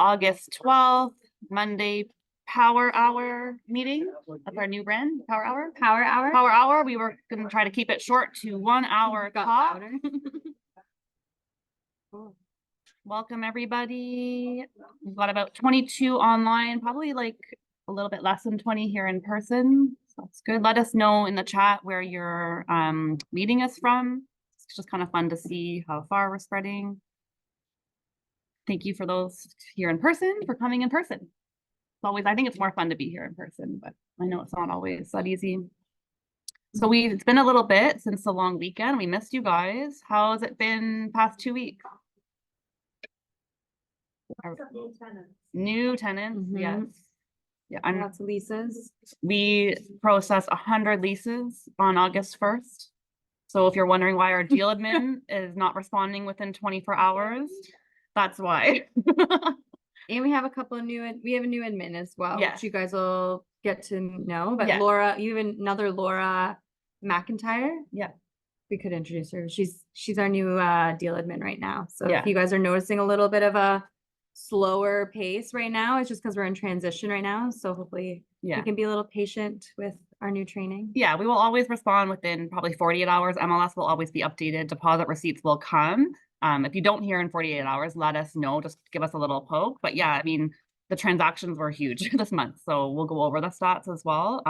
August 12th, Monday Power Hour meeting. That's our new brand, Power Hour. Power Hour? Power Hour. We were going to try to keep it short to 1 hour talk. Welcome, everybody. We've got about 22 online, probably like a little bit less than 20 here in person. So that's good. Let us know in the chat where you're meeting us from. It's just kind of fun to see how far we're spreading. Thank you for those here in person for coming in person. It's always, I think it's more fun to be here in person, but I know it's not always that easy. So it's been a little bit since the long weekend. We missed you guys. How has it been past 2 weeks? New tenants, yes. Yeah, lots of leases. We processed 100 leases on August 1st. So if you're wondering why our deal admin is not responding within 24 hours, that's why. And we have a couple of we have a new admin as well, which you guys will get to know. But Laura, you have another Laura McIntyre. Yeah. We could introduce her. She's our new deal admin right now. So if you guys are noticing a little bit of a slower pace right now, it's just because we're in transition right now. So hopefully you can be a little patient with our new training. Yeah, we will always respond within probably 48 hours. MLS will always be updated. Deposit receipts will come. If you don't hear in 48 hours, let us know. Just give us a little poke. But yeah, I mean, the transactions were huge this month. So we'll go over the stats as well.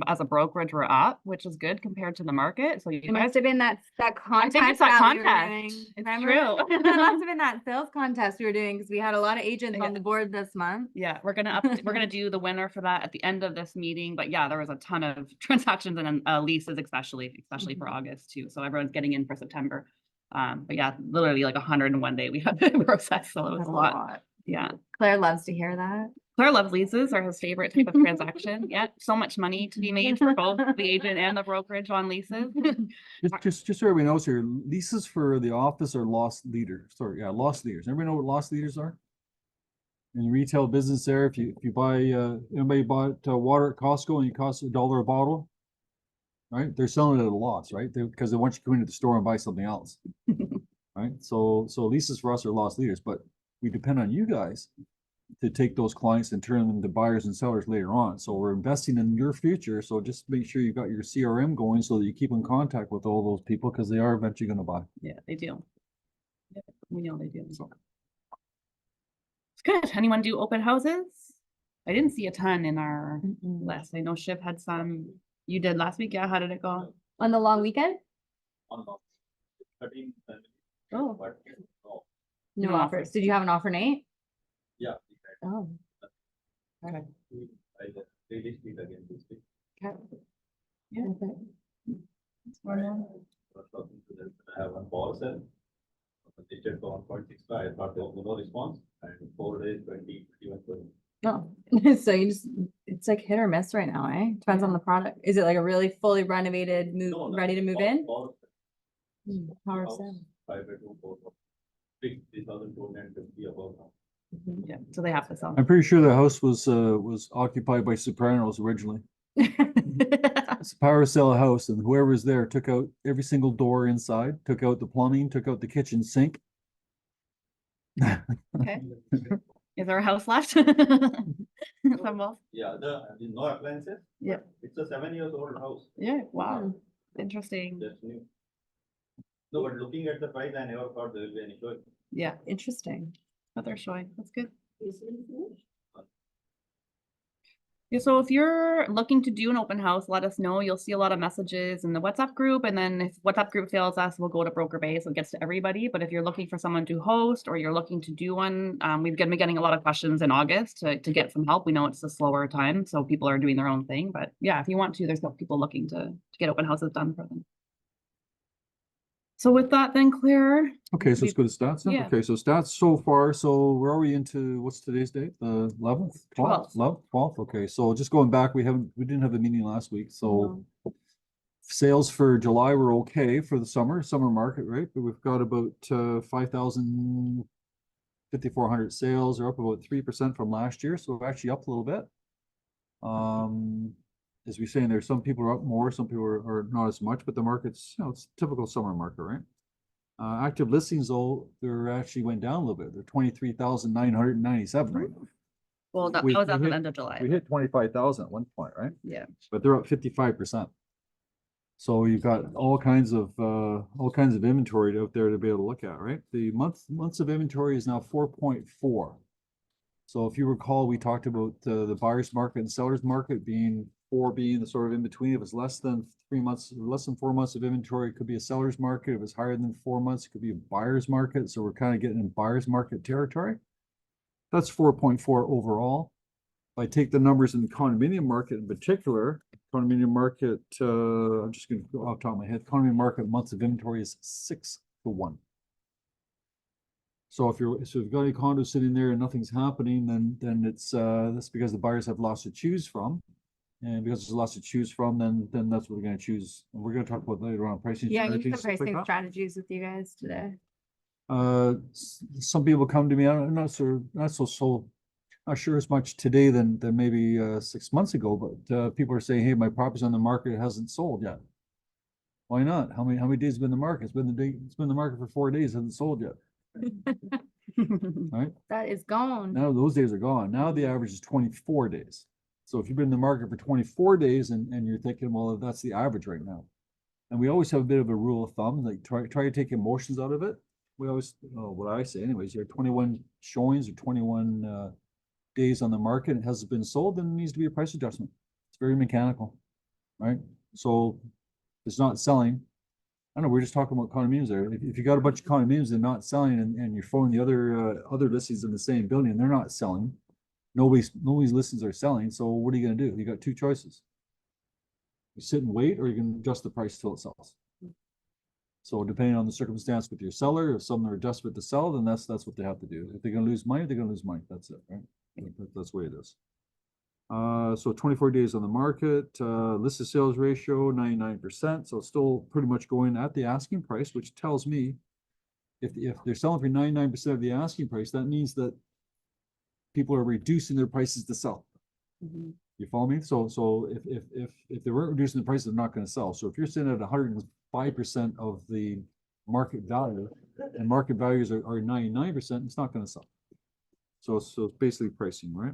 As a brokerage, we're up, which is good compared to the market. So it must have been that contest. I think it's that contest. It's true. It must have been that sales contest we were doing because we had a lot of agents on the board this month. Yeah, we're gonna do the winner for that at the end of this meeting. But yeah, there was a ton of transactions and leases, especially for August too. So everyone's getting in for September. But yeah, literally like 101 day we had to process. So it was a lot. Yeah. Claire loves to hear that. Claire loves leases, are his favorite type of transaction. Yeah, so much money to be made for both the agent and the brokerage on leases. just so everybody knows here, leases for the office are lost leaders. Sorry, yeah, lost leaders. Everybody know what lost leaders are? In retail business there, if you buy anybody bought water at Costco and it costs $1 a bottle, right? They're selling it at a loss, right? Because they want you to go into the store and buy something else. Right? So leases for us are lost leaders, but we depend on you guys to take those clients and turn them into buyers and sellers later on. So we're investing in your future. So just make sure you've got your CRM going so that you keep in contact with all those people because they are eventually going to buy. Yeah, they do. Yeah, we know they do. So. It's good. Anyone do open houses? I didn't see a ton in our list. I know Shiv had some. You did last week. Yeah, how did it go? On the long weekend? Oh. No offers. Did you have an offer, Nate? Yeah. Oh. Okay. Okay. Yeah. I have one call set. They checked for 1.65. I thought there was no response. And 4 days, 20, 21. No. So it's like hit or miss right now, eh? Depends on the product. Is it like a really fully renovated, ready to move in? Power sale. 5-bedroom, 4 3,250 above now. Yeah, so they have to sell. I'm pretty sure the house was occupied by Sopranos originally. It's a power sell house, and whoever was there took out every single door inside, took out the plumbing, took out the kitchen sink. Okay. Is there a house left? Yeah, no appliances. Yeah. It's a 7-year-old house. Yeah, wow. Interesting. That's new. No, but looking at the price, I never thought there will be any choice. Yeah, Interesting. but they're showing. That's good. Yeah, so if you're looking to do an open house, let us know. You'll see a lot of messages in the WhatsApp group, and then if WhatsApp group fails us, we'll go to Broker Bay, so it gets to everybody. But if you're looking for someone to host or you're looking to do one, we've been getting a lot of questions in August to get some help. We know it's a slower time, so people are doing their own thing. But yeah, if you want to, there's no people looking to get open houses done for them. So with that then, Claire. Okay, so let's go to stats then. Yeah. Okay, so stats so far. So where are we into, what's today's date? The 11th? 12th? 12th. Okay, so just going back, we didn't have a meeting last week. So sales for July were okay for the summer market, right? But we've got about 5,400 sales, are up about 3% from last year. So we're actually up a little bit. As we're saying, there's some people are up more, some people are not as much, but the market's, it's typical summer market, right? Active listings, though, they're actually went down a little bit. They're 23,997 right now. Well, that We- was we at the hit- end of July. We hit 25,000 at one point, right? Yeah. But they're up 55%. So you've got all kinds of inventory out there to be able to look at, right? The months of inventory is now 4.4. So if you recall, we talked about the buyer's market and seller's market being 4 being the sort of in between. If it's less than 3 months, less than 4 months of inventory, it could be a seller's market. If it's higher than 4 months, it could be a buyer's market. So we're kind of getting in buyer's market territory. That's 4.4 overall. If I take the numbers in the condominium market in particular, condominium market, I'm just going to go off the top of my head, condominium market months of inventory is 6 to 1. So if you've got a condo sitting there and nothing's happening, then it's that's because the buyers have lots to choose from. And because there's lots to choose from, then that's what we're going to choose. And we're going to talk about later on pricing Yeah, you strategies. some stuff like pricing that. strategies with you guys today. Some people come to me, I'm not so not sure as much today than maybe 6 months ago, but people are saying, hey, my property's on the market, it hasn't sold yet. Why not? How many days have been in the market? It's been in the market for 4 days, hasn't sold yet. Right? That is gone. Now those days are gone. Now the average is 24 days. So if you've been in the market for 24 days and you're thinking, well, that's the average right now. And we always have a bit of a rule of thumb, like try to take emotions out of it. We always, what I say anyways, you have 21 showings or 21 days on the market, and it hasn't been sold, then it needs to be a price adjustment. It's very mechanical, right? So it's not selling. I know we're just talking about condominiums there. If you got a bunch of condominiums that are not selling and you're throwing the other listings in the same building and they're not selling, nobody's listings are selling. So what are you going to do? You got two choices. You sit and wait, or you can adjust the price till it sells. So depending on the circumstance with your seller, if some are desperate to sell, then that's what they have to do. If they're going to lose money, they're going to lose money. That's it, right? That's the way it is. So 24 days on the market, listed sales ratio 99%. So it's still pretty much going at the asking price, which tells me if they're selling for 99% of the asking price, that means that people are reducing their prices to sell. Mhm. You follow me? So if they weren't reducing the price, they're not going to sell. So if you're sitting at 105% of the market value, and market values are 99%, it's not going to sell. So it's basically pricing, right?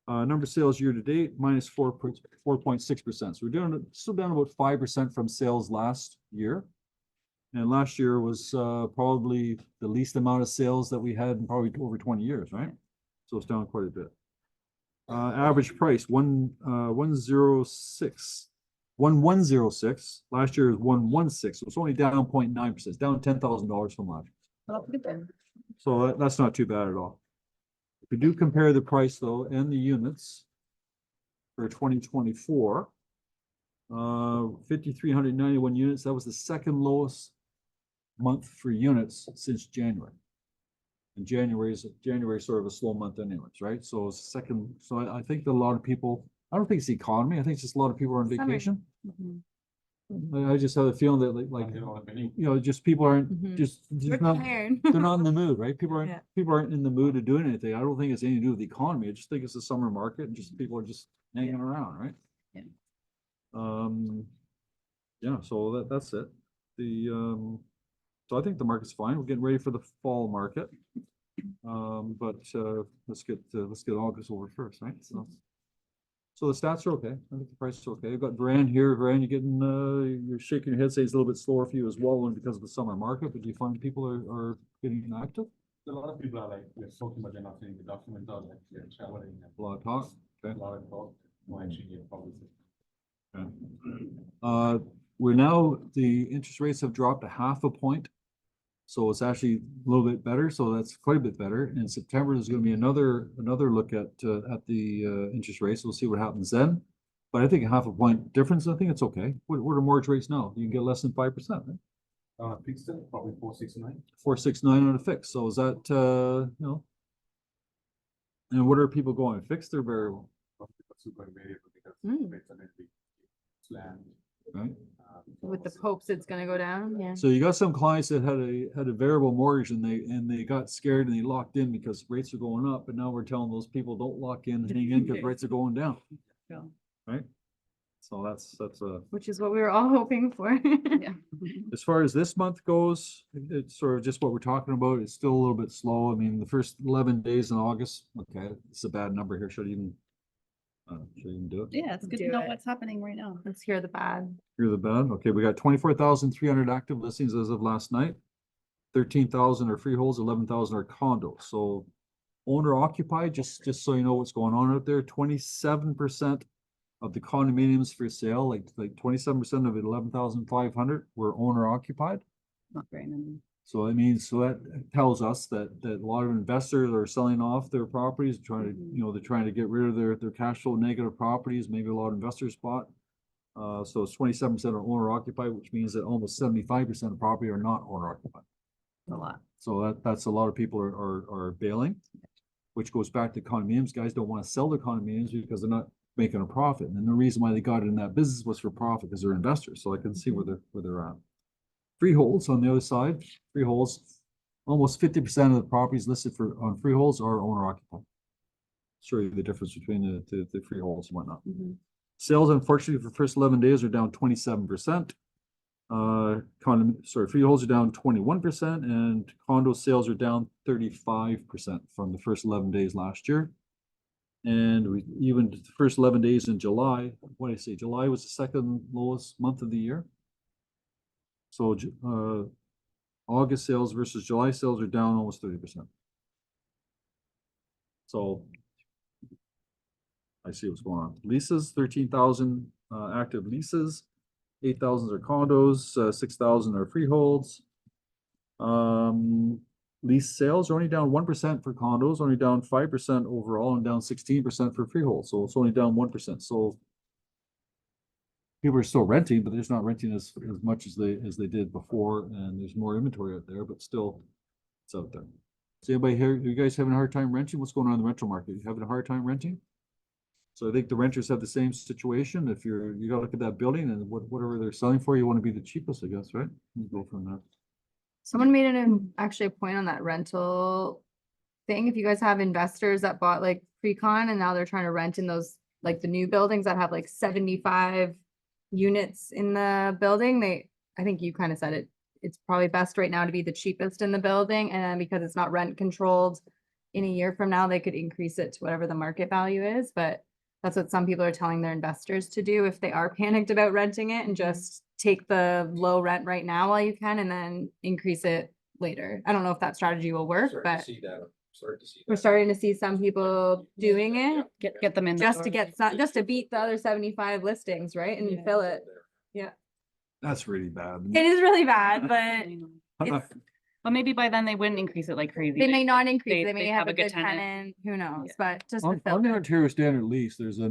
Number of sales year to date, minus 4.6%. So we're still down about 5% from sales last year. And last year was probably the least amount of sales that we had in probably over 20 years, right? So it's down quite a bit. Average price 106. Last year was 116. So it's only down 0.9%. It's down $10,000 from last year. So that's not too bad at all. If we do compare the price though and the units for 2024, 5,391 units. That was the second lowest month for units since January. And January is sort of a slow month anyways, right? So it's second. So I think that a lot of people, I don't think it's the economy. I think it's just a lot of people are on vacation. Mhm. I just have a feeling that just people aren't Mhm. just We're not, tired. they're not in the mood, right? People Yeah. aren't in the mood of doing anything. I don't think it's anything to do with the economy. I just think it's the summer market and just people are just hanging around, right? Yeah. Yeah, so that's it. So I think the market's fine. We're getting ready for the fall market. But let's get August over first, right? So the stats are okay. I think the price is okay. I've got Varan here. Varan, you're shaking your head, saying it's a little bit slower for you as well, and because of the summer market. But do you find people are getting active? A lot of people are like, they're talking, but they're not seeing the documents out, like they're traveling. A lot of talk. Okay. A lot of talk, no action yet, obviously. Okay. We're now, the interest rates have dropped a half a point. So it's actually a little bit better. So that's quite a bit better. In September, there's going to be another look at the interest rates. We'll see what happens then. But I think a half a point difference, I think it's okay. What are mortgage rates now? You can get less than 5%, right? On a fixed, probably 469. 4.69 on a fix. So is that and what are people going, fixed or variable? Super variable because Mm. rates are going to be slammed. Right. With the hopes it's gonna go down, yeah. So you got some clients that had a variable mortgage and they got scared and they locked in because rates are going up, but now we're telling those people don't lock in, hang in because rates are going down. Yeah. Right? So that's a, Which is what we were all hoping for. Yeah. as far as this month goes, it's sort of just what we're talking about. It's still a little bit slow. I mean, the first 11 days in August, okay, it's a bad number here. Should I even do it? Yeah, it's good to Do know it. what's happening right now. Let's hear the bad. Here's the bad. Okay, we got 24,300 active listings as of last night. 13,000 are freeholds, 11,000 are condos. So owner occupied, just so you know what's going on out there, 27% of the condominiums for sale, like 27% of it, 11,500 were owner occupied. Not very many. So I mean, so that tells us that a lot of investors are selling off their properties, trying to, Mhm. you know, they're trying to get rid of their cash flow negative properties. Maybe a lot of investors bought. So it's 27% are owner occupied, which means that almost 75% of property are not owner occupied. A lot. So that's a lot of people are bailing, which goes back to condominiums. Guys don't want to sell their condominiums because they're not making a profit. And the reason why they got in that business was for profit because they're investors. So I can see where they're at. Freeholds on the other side, freeholds, almost 50% of the properties listed on freeholds are owner occupied. Show you the difference between the freeholds and whatnot. Mhm. Sales, unfortunately, for the first 11 days are down 27%. Freeholds are down 21% and condo sales are down 35% from the first 11 days last year. And even the first 11 days in July, what did I say? July was the second lowest month of the year. So, August sales versus July sales are down almost 30%. So I see what's going on. Leases, 13,000 active leases, 8,000 are condos, 6,000 are freeholds. Lease sales are only down 1% for condos, only down 5% overall, and down 16% for freeholds. So it's only down 1%. So people are still renting, but they're just not renting as much as they did before, and there's more inventory out there, but still it's out there. So anybody here, you guys having a hard time renting? What's going on in the rental market? You having a hard time renting? So I think the renters have the same situation. If you gotta look at that building and whatever they're selling for, you want to be the cheapest, I guess, right? You go from there. Someone made actually a point on that rental thing. If you guys have investors that bought like pre-con and now they're trying to rent in those, like the new buildings that have like 75 units in the building, I think you kind of said it, it's probably best right now to be the cheapest in the building, and then because it's not rent controlled, in a year from now, they could increase it to whatever the market value is, but that's what some people are telling their investors to do if they are panicked about renting it, and just take the low rent right now while you can and then increase it later. I don't know if that strategy will work, but we're starting to see some people doing it Get them in. the just to door. get some, just to beat the other 75 listings, right? And Yeah. fill it. That's really bad. It is really bad, but I know. it's, But maybe by then they wouldn't increase it like crazy. they may not increase, They- they may they have a good tenant, who knows, Yeah. but just to On fill the it. Ontario standard lease, there's a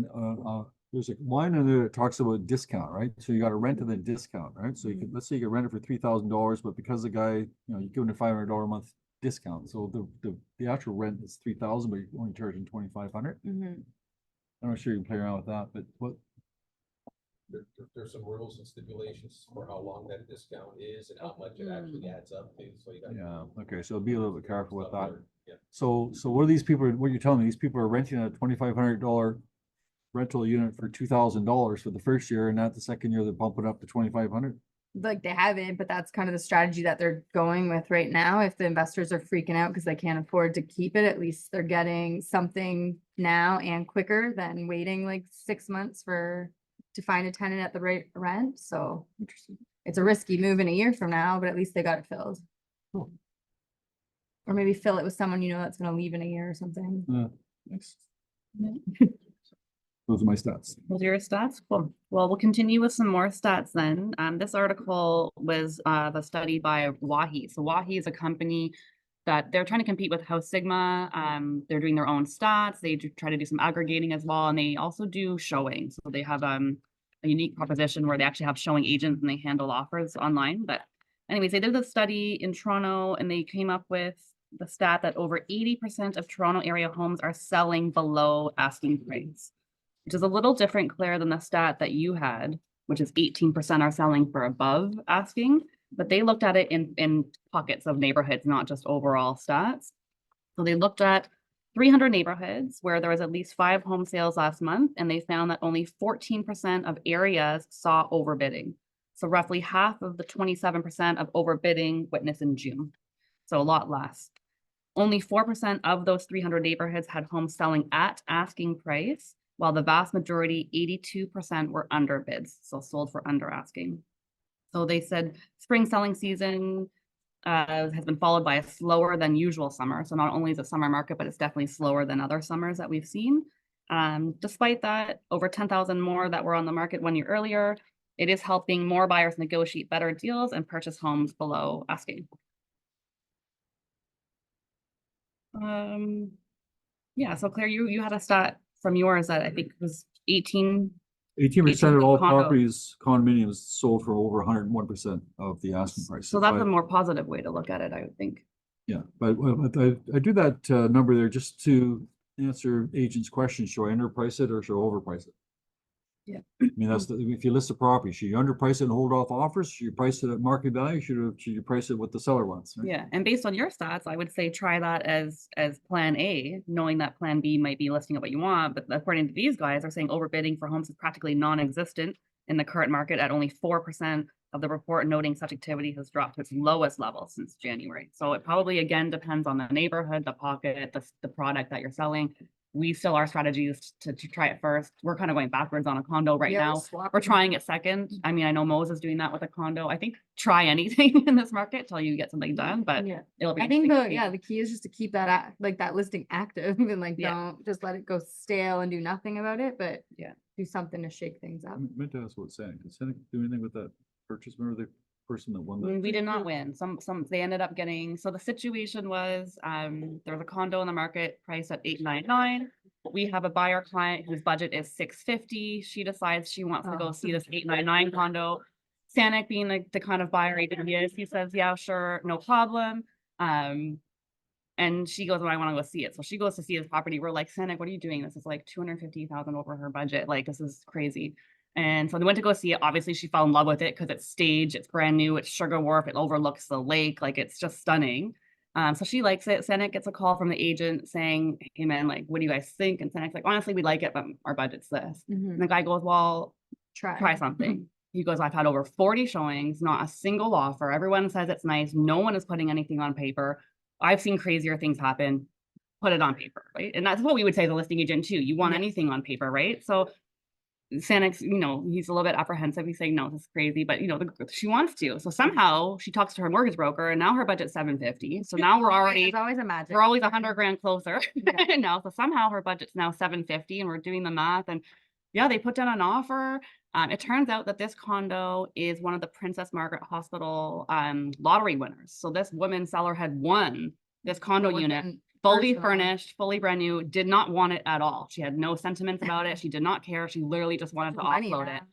line in there that talks about discount, right? So you got to rent and then discount, right? So you could, let's say you can rent it for $3,000, but because the guy, you know, you give him a $500 a month discount, so the actual rent is 3,000, but you're only charging 2,500. Mhm. I'm not sure you can play around with that, but what? There's some rules and stipulations for how long that discount is and how much it actually adds up to, so you got. Yeah, okay, so be a little bit careful with that. Yeah. So what are these people, what you're telling me, these people are renting a $2,500 rental unit for $2,000 for the first year, and at the second year, they're bumping up to 2,500? Like they haven't, but that's kind of the strategy that they're going with right now. If the investors are freaking out because they can't afford to keep it, at least they're getting something now and quicker than waiting like 6 months to find a tenant at the right rent. So Interesting. it's a risky move in a year from now, but at least they got it filled. Cool. Or maybe fill it with someone you know that's gonna leave in a year or something. Thanks. Yeah. Those are my stats. Those are your stats? Cool. Well, we'll continue with some more stats then. This article was the study by Wahi. So Wahi is a company that they're trying to compete with House Sigma. They're doing their own stats. They try to do some aggregating as well, and they also do showing. So they have a unique proposition where they actually have showing agents and they handle offers online. But anyways, they did a study in Toronto and they came up with the stat that over 80% of Toronto area homes are selling below asking price, which is a little different, Claire, than the stat that you had, which is 18% are selling for above asking. But they looked at it in pockets of neighborhoods, not just overall stats. So they looked at 300 neighborhoods where there was at least 5 home sales last month, and they found that only 14% of areas saw overbidding. So roughly half of the 27% of overbidding witnessed in June. So a lot less. Only 4% of those 300 neighborhoods had homes selling at asking price, while the vast majority, 82%, were under bids, so sold for under asking. So they said spring selling season has been followed by a slower than usual summer. So not only is it summer market, but it's definitely slower than other summers that we've seen. Despite that, over 10,000 more that were on the market 1 year earlier, it is helping more buyers negotiate better deals and purchase homes below asking. Yeah, so Claire, you had a stat from yours that I think was 18%. 18% of all condo. properties, condominiums sold for over 101% of the asking price. So that's a more positive way to look at it, I would think. Yeah, but I do that number there just to answer agents' questions. Should I underprice it or should I overprice it? Yeah. I mean, if you list a property, should you underprice it and hold off offers? Should you price it at market value? Should you price it what the seller wants? Right? Yeah, and based on your stats, I would say try that as plan A, knowing that plan B might be listing at what you want. But according to these guys, are saying overbidding for homes is practically non-existent in the current market at only 4% of the report, noting such activity has dropped to its lowest level since January. So it probably again depends on the neighborhood, the pocket, the product that you're selling. We still, our strategy is to try it first. We're kind of going backwards on a condo right now. We're trying it second. I mean, I know Mo's is doing that with a condo. I think try anything in this market till you get something done, but Yeah. it'll be I think interesting to see. the key is just to keep that that listing active and like Yeah. don't just let it go stale and do nothing about it, but Yeah. do something to shake things up. I meant to ask what Seneca. Did Seneca do anything with that purchase? Remember the person that won that? We did not win. Some they ended up getting, so the situation was there was a condo in the market priced at 899. We have a buyer client whose budget is 650. She decides she wants to go Oh. see this 899 condo. Sanic being the kind of buyer agent he is, he says, yeah, sure, no problem. And she goes, well, I want to go see it. So she goes to see this property. We're like, Sanic, what are you doing? This is like 250,000 over her budget. Like, this is crazy. And so they went to go see it. Obviously, she fell in love with it because it's staged, it's brand new, it's Sugar Wharf, it overlooks the lake, like it's just stunning. So she likes it. Sanic gets a call from the agent saying, hey man, like, what do you guys think? And Sanic's like, honestly, we like it, but our budget's this. And the guy goes, well, try something. He goes, I've had over 40 showings, not a single offer. Everyone says it's nice. No one is putting anything on paper. I've seen crazier things happen. Put it on paper, right? And that's what we would say as a listing agent too. You want anything on paper, right? So Sanic's, he's a little bit apprehensive. He's saying, no, this is crazy, but she wants to. So somehow she talks to her mortgage broker and now her budget's 750. So now we're already, It's always a magic. we're always 100 grand closer Yeah. now. So somehow her budget's now 750 and we're doing the math and yeah, they put down an offer. It turns out that this condo is one of the Princess Margaret Hospital lottery winners. So this woman seller had won this condo unit, fully furnished, fully brand new, did not want it at all. She had no sentiments about it. She did not care. She literally just wanted to offload it.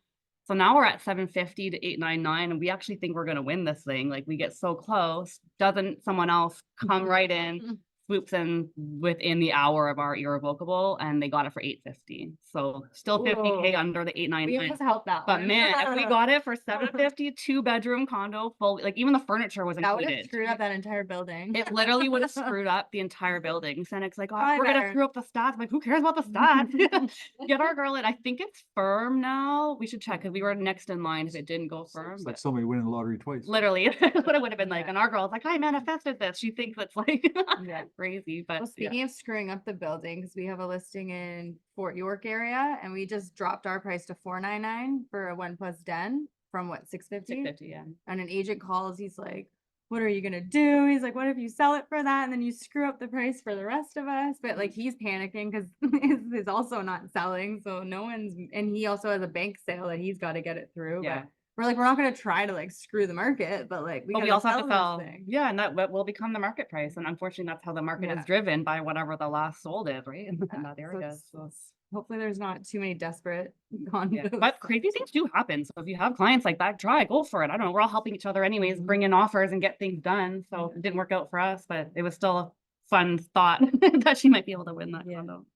So now we're at 750 to 899, and we actually think we're going to win this thing. Like, we get so close. Doesn't someone else come right in, swoops in within the hour of our irrevocable, and they got it for 850. So still 50K under the We 899. almost helped that But one. man, if we got it for 750, 2-bedroom condo, full, like even the furniture was that would have included. screwed up that entire building. It literally would have screwed up the entire building. Senic's like, oh, I we're gonna bet. screw up the stats. I'm like, who cares about the stats? Get our girl in. I think it's firm now. We should check because we were next in line if it didn't go firm. It's like But somebody winning the lottery twice. literally, that's what it would have been like. Yeah. And our girl's like, I manifested this. She thinks it's like Yeah. crazy. But Well, speaking of screwing up the building, because we have a listing in Fort York area, and we just dropped our price to $499 for a 1+ den from what, $650? 650, yeah. And an agent calls, he's like, what are you gonna do? He's like, what if you sell it for that and then you screw up the price for the rest of us? But like, he's panicking because his is also not selling, so no one's, and he also has a bank sale that he's got to get it through. Yeah. But we're like, we're not gonna try to like screw the market, but like But we gotta also have to this sell, thing. yeah, and that will become the market price. And unfortunately, that's how the market Yeah. is driven by whatever the last sold is, right? In Yeah, that so area. it's- So hopefully there's not too many desperate yeah. condos. But crazy things do happen. So if you have clients like that, try, go for it. I don't know. We're all helping each other anyways, bring in offers and get things done. So it didn't work out for us, but it was still a fun thought that she might be able to win that condo.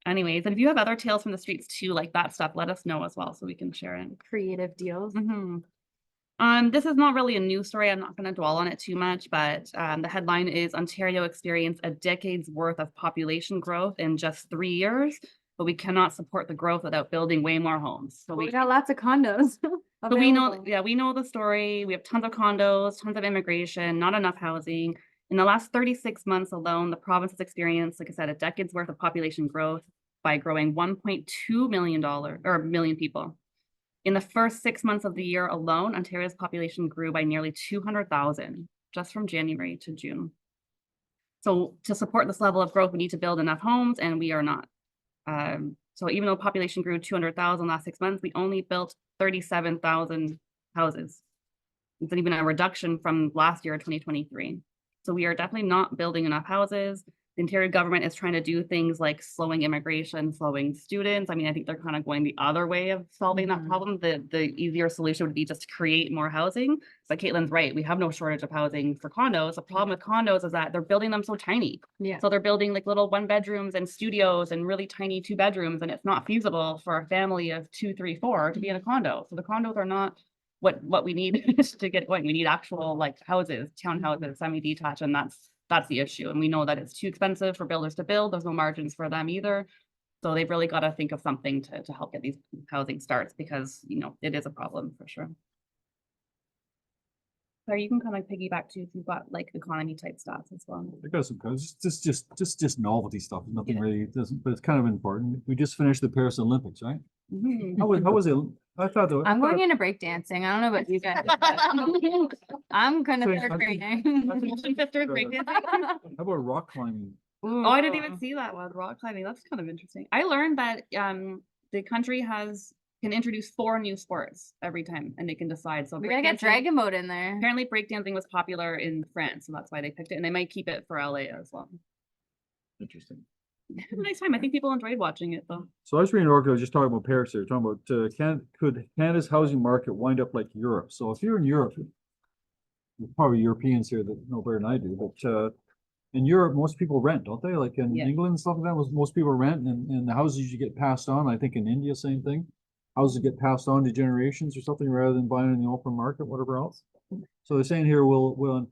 Anyways, and if you have other tales from the streets too, like that stuff, let us know as well so we can share it. Creative deals. This is not really a news story. I'm not going to dwell on it too much, but the headline is Ontario experienced a decade's worth of population growth in just 3 years, but we cannot support the growth without building way more homes. So We got lots of condos. so we know, available. yeah, we know the story. We have tons of condos, tons of immigration, not enough housing. In the last 36 months alone, the province has experienced, like I said, a decade's worth of population growth by growing $1.2 million people. In the first 6 months of the year alone, Ontario's population grew by nearly 200,000 just from January to June. So to support this level of growth, we need to build enough homes, and we are not. So even though population grew 200,000 last 6 months, we only built 37,000 houses. It's even a reduction from last year, 2023. So we are definitely not building enough houses. The Ontario government is trying to do things like slowing immigration, slowing students. I mean, I think they're kind of going the other way of solving that problem. The easier solution would be just to create more housing. But Caitlin's right. We have no shortage of housing for condos. The problem with condos is that they're building them so tiny. Yeah. So they're building like little 1 bedrooms and studios and really tiny 2 bedrooms, and it's not feasible for a family of 2, 3, 4 to be in a condo. So the condos are not what we need to get going. We need actual like houses, townhouses, semi-detached, and that's the issue. And we know that it's too expensive for builders to build. There's no margins for them either. So they've really got to think of something to help get these housing starts, because it is a problem for sure. So you can kind of piggyback too if you've got like economy type stats as well. I got some codes, just novelty stuff, nothing Yeah. really, doesn't, but it's kind of important. We just finished the Paris Olympics, right? Mhm. How was it? I thought. I'm going into breakdancing. I don't know about you guys. but I'm gonna So, start I think- training. Sisters breakdancing. How about rock climbing? Oh, I didn't even see that one, rock climbing. That's kind of interesting. I learned that the country can introduce 4 new sports every time, and they can decide. So We gotta get breakdancing- dragon mode in there. Apparently breakdancing was popular in France, so that's why they picked it, and they might keep it for LA as well. Interesting. It was a nice time. I think people enjoyed watching it though. So I was reading an article, just talking about Paris here, talking about could Canada's housing market wind up like Europe? So if you're in Europe, there's probably Europeans here that know better than I do, but in Europe, most people rent, don't they? Like in Yeah. England and stuff like that, most people rent, and the houses you get passed on. I think in India, same thing. Houses get passed on to generations or something rather than buying in the open market, whatever else. So they're saying here, will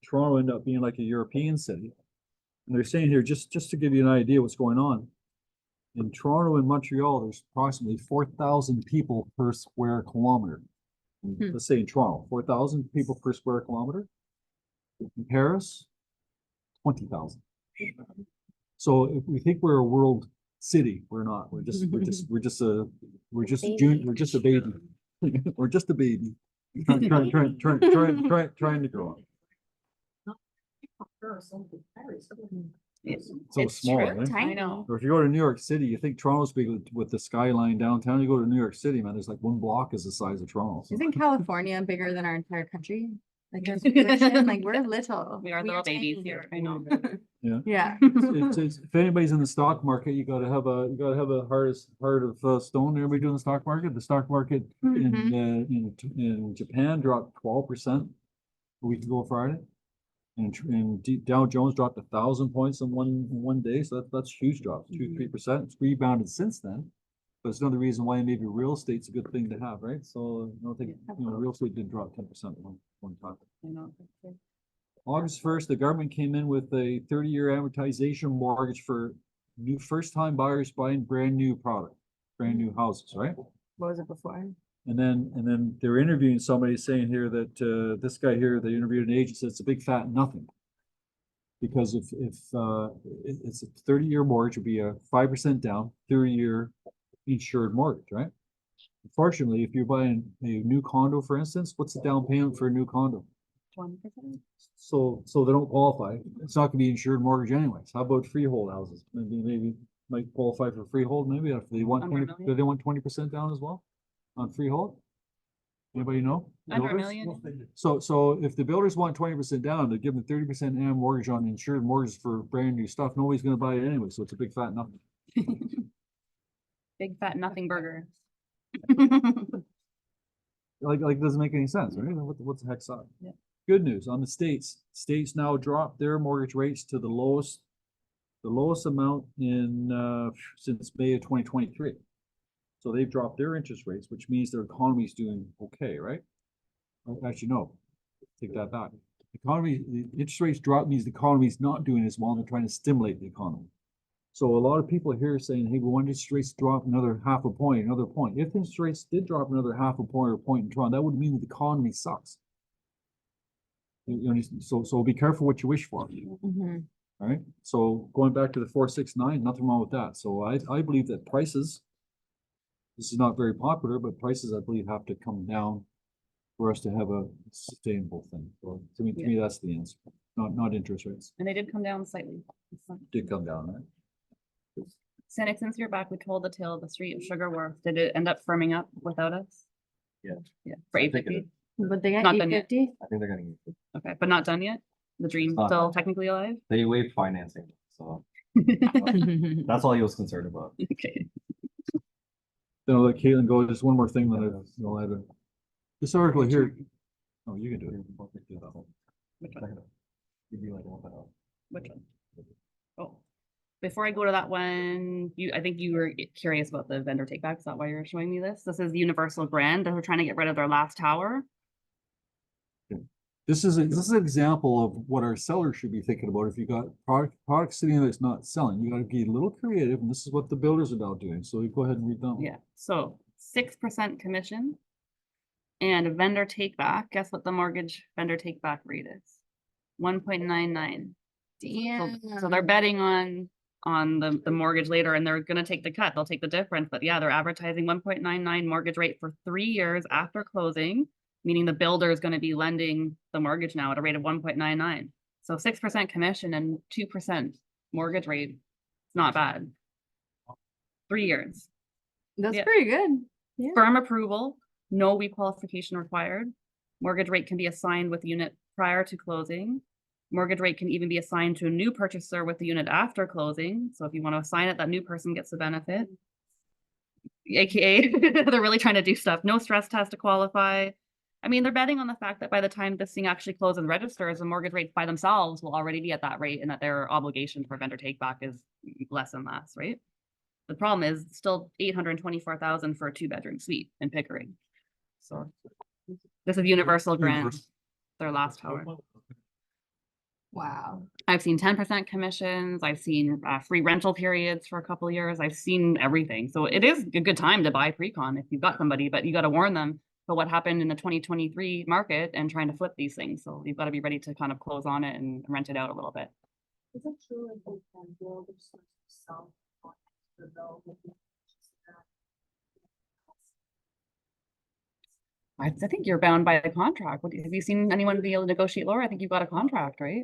Toronto end up being like a European city? And they're saying here, just to give you an idea what's going on. In Toronto and Montreal, there's approximately 4,000 people per square kilometer. Let's say in Toronto, 4,000 people per square kilometer. In Paris, 20,000. So if we think we're a world city, we're not. We're just a baby. We're just a baby. Trying to grow up. So It's small, true. eh? I know. Or if you go to New York City, you think Toronto's big with the skyline downtown. You go to New York City, man, there's like 1 block is the size of Toronto. So- Isn't California bigger than our entire country? Like there's population, like we're little. We are little babies tiny. here. I know. Yeah. If anybody's in the stock market, you gotta have a heart of stone. Everybody doing the stock market. The stock market in Japan dropped 12% a week ago Friday, and Dow Jones dropped 1,000 points in one day. So that's huge drop, 2-3%. It's rebounded since then, but it's another reason why maybe real estate's a good thing to have, right? So I don't think real estate did drop 10% one time. I know. August 1st, the government came in with a 30-year amortization mortgage for first-time buyers buying brand new houses, right? What was it before? And then they're interviewing somebody saying here that this guy here, they interviewed an agent, said it's a big fat nothing. Because if it's a 30-year mortgage, would be a 5% down, 30-year insured mortgage, right? Unfortunately, if you're buying a new condo, for instance, what's the down payment for a new condo? 20%. So they don't qualify. It's not gonna be insured mortgage anyways. How about freehold houses? Maybe might qualify for freehold, maybe if they want Under a 20, million? do they want 20% down as well on freehold? Anybody know? Under a Builders? million. So if the builders want 20% down, they give them 30% AM mortgage on insured mortgages for brand new stuff. Nobody's gonna buy it anyway, so it's a big fat nothing. Big fat nothing burger. Like it doesn't make any sense, right? What's the heck's up? Yeah. Good news on the states. States now dropped their mortgage rates to the lowest amount in since May of 2023. So they've dropped their interest rates, which means their economy is doing okay, right? Actually, no, take that back. Economy, the interest rates drop means the economy is not doing as well, and they're trying to stimulate the economy. So a lot of people here are saying, hey, we want interest rates to drop another half a point, another point. If interest rates did drop another half a point or a point in Toronto, that would mean that the economy sucks. So be careful what you wish for. Mhm. All right, so going back to the 469, nothing wrong with that. So I believe that prices, this is not very popular, but prices I believe have to come down for us to have a sustainable thing. So to me, that's the answer, not interest rates. And they did come down slightly. Did come down, right? Cynic, since you're back, we told the tale of the street of Sugar Wharf. Did it end up firming up without us? Yeah. Yeah, for I think it 850? But they got Not done yet. 850? I think they're gonna use it. Okay, but not done yet? The dream Not still done. technically alive? They waived financing, so Okay. that's all he was concerned about. Then I'll let Caitlin go. Just one more thing that I'll add. This article here. Oh, you can do it. Which one? You'd be like, "Oh, wow." Which one? Oh, before I go to that one, I think you were curious about the vendor take back. Is that why you're showing me this? This is Universal Grand. They're trying to get rid of their last tower. This is an example of what our sellers should be thinking about. If you got product sitting there that's not selling, you got to be a little creative, and this is what the builders are now doing. So you go ahead and read that one. Yeah, so 6% commission and a vendor take back. Guess what the mortgage vendor take back rate is? 1.99. Damn. So they're betting on the mortgage later, and they're gonna take the cut. They'll take the difference. But yeah, they're advertising 1.99 mortgage rate for 3 years after closing, meaning the builder is gonna be lending the mortgage now at a rate of 1.99. So 6% commission and 2% mortgage rate. It's not bad. 3 years. That's Yeah. pretty good. Yeah. Firm approval, no requalification required. Mortgage rate can be assigned with the unit prior to closing. Mortgage rate can even be assigned to a new purchaser with the unit after closing. So if you want to assign it, that new person gets the benefit. AKA, they're really trying to do stuff. No stress test to qualify. I mean, they're betting on the fact that by the time this thing actually closes and registers, the mortgage rate by themselves will already be at that rate, and that their obligation for vendor take back is less and less, right? The problem is still 824,000 for a 2-bedroom suite in Pickering. So this is Universal Grand, their last tower. Wow. I've seen 10% commissions. I've seen free rental periods for a couple of years. I've seen everything. So it is a good time to buy pre-con if you've got somebody, but you got to warn them about what happened in the 2023 market and trying to flip these things. So you've got to be ready to kind of close on it and rent it out a little bit. Is it true if they can build or sell the bill? I think you're bound by the contract. Have you seen anyone be able to negotiate lower? I think you've got a contract, right?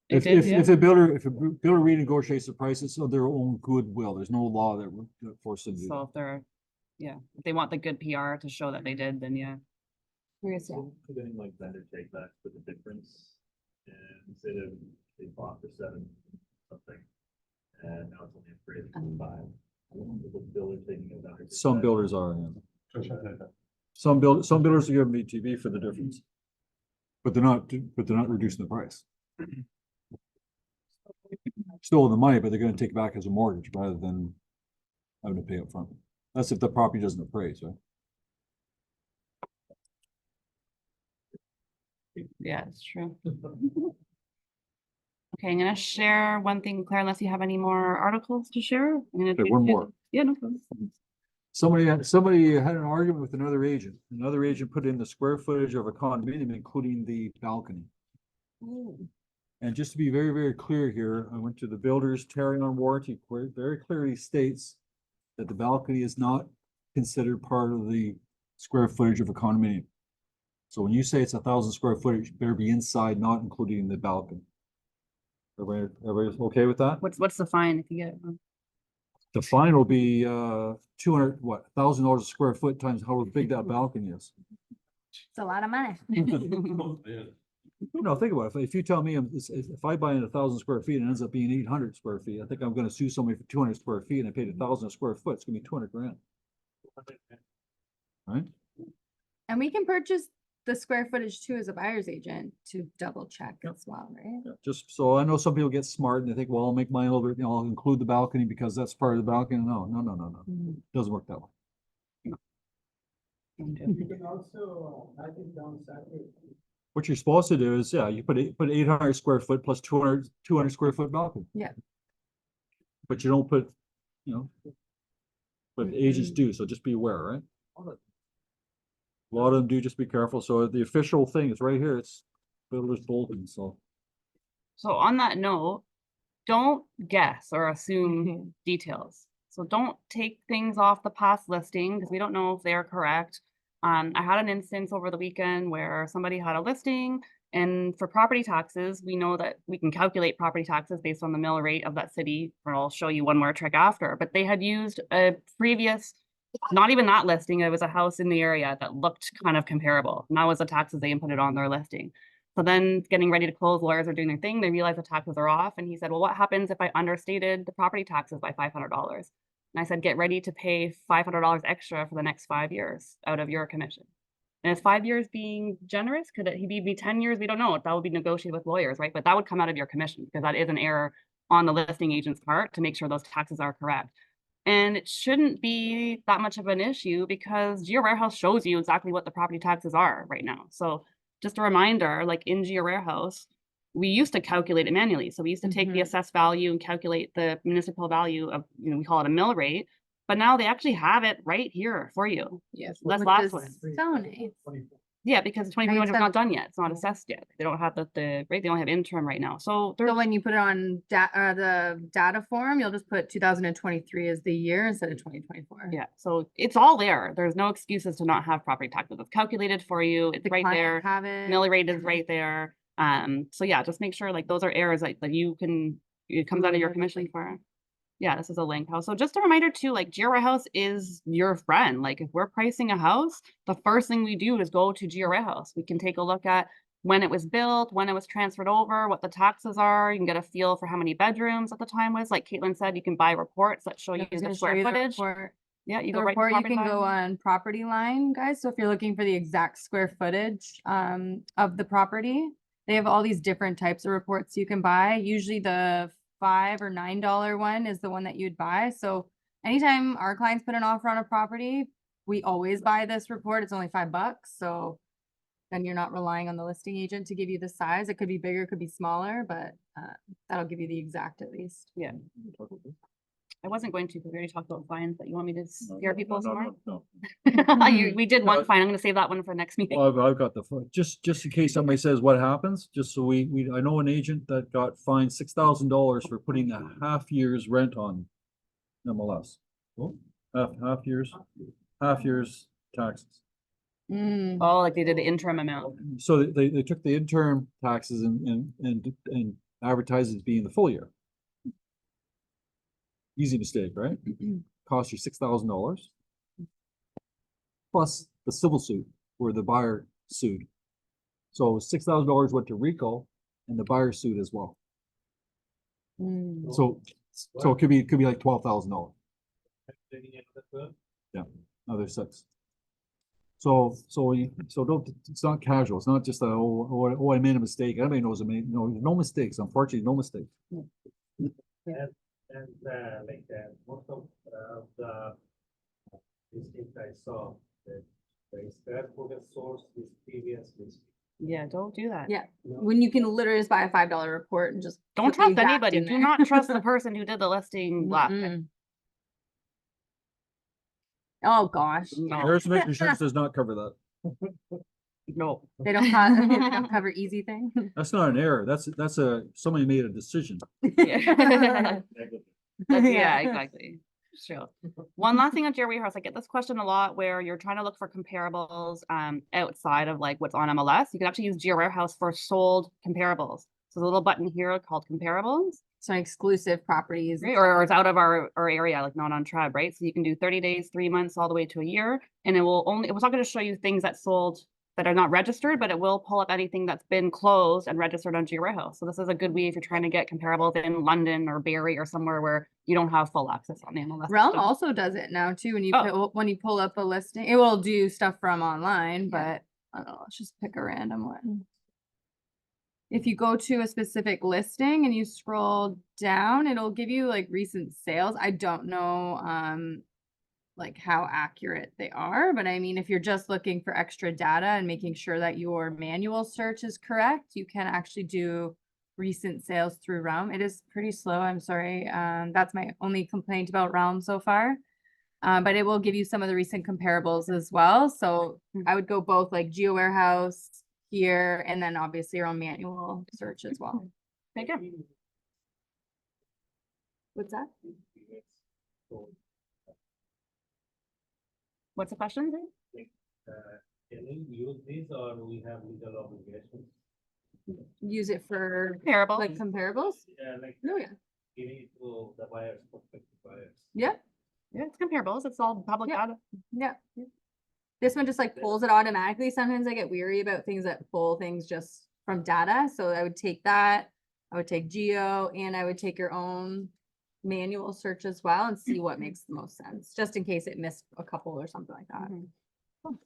It If did, if yeah. if a builder renegotiates the prices of their own goodwill, there's no law that would force them to do So if they're, yeah, if they want the good PR to show that they did, then yeah. Curious, yeah. Getting like vendor take back for the difference, and instead of they bought for 7 something, and now it's only appraised for 5. I don't know if the builder taking it down. that. Some builders are, yeah. Some builders are giving me TV for the difference. But they're not reducing the price. Still the money, but they're gonna take it back as a mortgage rather than having to pay up front. That's if the property doesn't appraise, right? Yeah, it's true. Okay, I'm gonna share one thing, Claire, unless you have any more articles to share. I'm gonna Okay, do- one more. Yeah, no problem. Somebody had an argument with another agent. Another agent put in the square footage of a condominium, including the balcony. And just to be very, very clear here, I went to the builder's tearing on warranty, where it very clearly states that the balcony is not considered part of the square footage of a condominium. So when you say it's 1,000 square footage, it better be inside, not including the balcony. Everybody okay with that? What's the fine if you get it wrong? The fine will be 200, what, $1,000 a square foot times however big that balcony is. It's a lot of money. No, think about it. If you tell me if I buy in 1,000 square feet and it ends up being 800 square feet, I think I'm gonna sue somebody for 200 square feet and I paid 1,000 a square foot, it's gonna be 200 grand. Right? And we can purchase the square footage too as a buyer's agent to double check as well, right? Just so I know some people get smart and they think, well, I'll make mine a little bit, I'll include the balcony because that's part of the balcony. No. Mhm. Doesn't work that way. You can also, I think down Saturday. What you're supposed to do is, yeah, you put 800 square foot plus 200 square foot balcony. Yeah. But you don't put, you know, but agents Mhm. do, so just be aware, right? A lot of them do, just be careful. So the official thing is right here, it's builder's bulletin, so. So on that note, don't guess or assume details. So don't take things off the past listing because we don't know if they're correct. I had an instance over the weekend where somebody had a listing, and for property taxes, we know that we can calculate property taxes based on the mill rate of that city. And I'll show you one more trick after, but they had used a previous, not even that listing, it was a house in the area that looked kind of comparable. And that was the taxes they inputted on their listing. So then getting ready to close, lawyers are doing their thing. They realize the taxes are off. And he said, well, what happens if I understated the property taxes by $500? And I said, get ready to pay $500 extra for the next 5 years out of your commission. And is 5 years being generous? Could it be 10 years? We don't know. That would be negotiated with lawyers, right? But that would come out of your commission because that is an error on the listing agent's part to make sure those taxes are correct. And it shouldn't be that much of an issue because Geo Warehouse shows you exactly what the property taxes are right now. So just a reminder, like in Geo Warehouse, we used to calculate it manually. So we used to take the Mhm. assessed value and calculate the municipal value of, we call it a mill rate, but now they actually have it right here for you. Yes. That's which last is one. So nice. Yeah, because the I 2021 is said- not done yet. It's not assessed yet. They don't have the rate. They only have interim right now. So there's So when you put it on the data form, you'll just put 2023 as the year instead of 2024. yeah, so it's all there. There's no excuses to not have property taxes. It's calculated for you. It's The right client there. have it. Mill rate is right there. So yeah, just make sure like those are errors that you can, it comes out of your commission for. Yeah, this is a link house. So just a reminder too, like Geo House is your friend. Like if we're pricing a house, the first thing we do is go to Geo House. We can take a look at when it was built, when it was transferred over, what the taxes are. You can get a feel for how many bedrooms at the time was. Like Caitlin said, you can buy reports that show I you was the gonna show square you the footage. report. Yeah, you The go right to report, you property can go line. on property line, guys. So if you're looking for the exact square footage of the property, they have all these different types of reports you can buy. Usually the $5 or $9 one is the one that you'd buy. So anytime our clients put an offer on a property, we always buy this report. It's only $5. So then you're not relying on the listing agent to give you the size. It could be bigger, it could be smaller, but that'll give you the exact at least. Yeah. I wasn't going to because we already talked about fines, but you want me to scare people some more? No. We did one No. fine. I'm gonna save that one for next meeting. Well, I've got just in case somebody says what happens, just so I know an agent that got fined $6,000 for putting a half year's rent on MLS. Half year's taxes. Mm. Oh, like they did the interim amount. So they took the interim taxes and advertised it as being the full year. Easy mistake, right? Cost you $6,000. Plus the civil suit where the buyer sued. So $6,000 went to RICO and the buyer sued as well. Mm. So it could be like $12,000. Yeah, another six. So don't, it's not casual. It's not just a, oh, I made a mistake. Everybody knows I made, no mistakes. Unfortunately, no mistakes. And like most of the listings I saw, that the square footage source is previous listing. Yeah, don't do that. Yeah, when you can literally just buy a $5 report and just. Don't put the trust exact anybody. in Do there. not trust the person who did the listing last. Mm-mm. Oh, gosh. No, Harrison Insurance does not cover that. no. They don't they don't cover easy thing. That's not an error. That's somebody made a decision. Yeah. Yeah, Yeah. exactly. Sure. One last thing on Geo Warehouse, I get this question a lot where you're trying to look for comparables outside of like what's on MLS. You can actually use Geo Warehouse for sold comparables. So there's a little button here called comparables, So exclusive properties. right? Or it's out of our area, like not on Tribe, right? So you can do 30 days, 3 months, all the way to a year, and it was not going to show you things that sold that are not registered, but it will pull up anything that's been closed and registered on Geo Warehouse. So this is a good way if you're trying to get comparables in London or Barrie or somewhere where you don't have full access on the MLS. Realm system. also does it now too. Oh. When you pull up a listing, it will do stuff from online, Yeah. but I don't know, let's just pick a random one. If you go to a specific listing and you scroll down, it'll give you like recent sales. I don't know like how accurate they are. But I mean, if you're just looking for extra data and making sure that your manual search is correct, you can actually do recent sales through Realm. It is pretty slow. I'm sorry. That's my only complaint about Realm so far. But it will give you some of the recent comparables as well. So I would go both like Geo Warehouse here and then obviously your own manual search as well. Okay, good. What's that? What's the question? Can we use these or we have legal obligations? Use it for Comparable. like comparables? Yeah, like Oh, yeah. giving it to the buyers, prospective buyers. Yeah. Yeah, it's comparables. It's all public Yeah. data. Yeah. This one just like pulls it automatically. Sometimes I get weary about things that pull things just from data. So I would take that. I would take Geo and I would take your own manual search as well and see what makes the most sense, just in case it missed a couple or something like that. Mhm. Cool.